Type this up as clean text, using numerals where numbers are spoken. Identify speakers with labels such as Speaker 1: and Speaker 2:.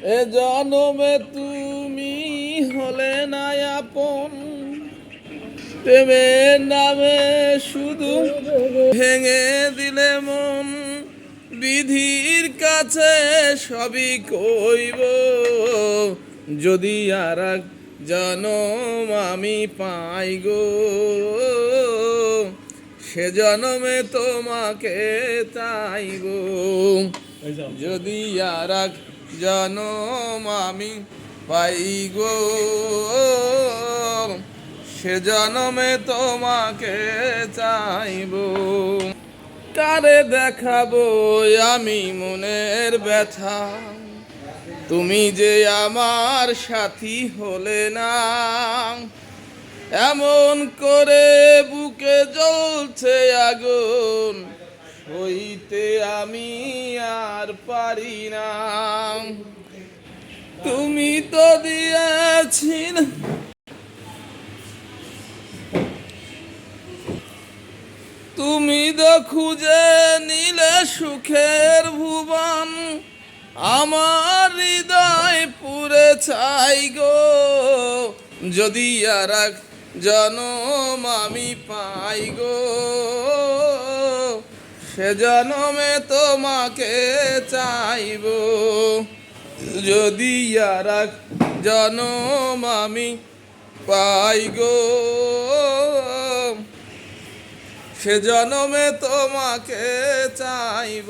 Speaker 1: এ জনমে তুমি হলে না আপন, প্রেমের নামে শুধু ভেঙে দিলে মন। বিধির কাছে সবই কইব, যদি আর এক জনম আমি পাই গো, সে জনমে তোমাকে চাইব। যদি আর এক জনম আমি পাই গো, সে জনমে তোমাকে চাইব। কারে দেখাবো আমি মনের ব্যথা, তুমি যে আমার সাথী হলে না। এমন করে বুকে জ্বলছে আগুন, হইতে আমি আর পারি না। তুমি তো দিয়েছিলে, তুমি তো খুঁজে নিলে সুখের ভুবন, আমার হৃদয় পুরে চাই গো, যদি আর এক জনম আমি পাই গো, সে জনমে তোমাকে চাইব। যদি আর এক জনম আমি পাই গো, সে জনমে তোমাকে চাইব।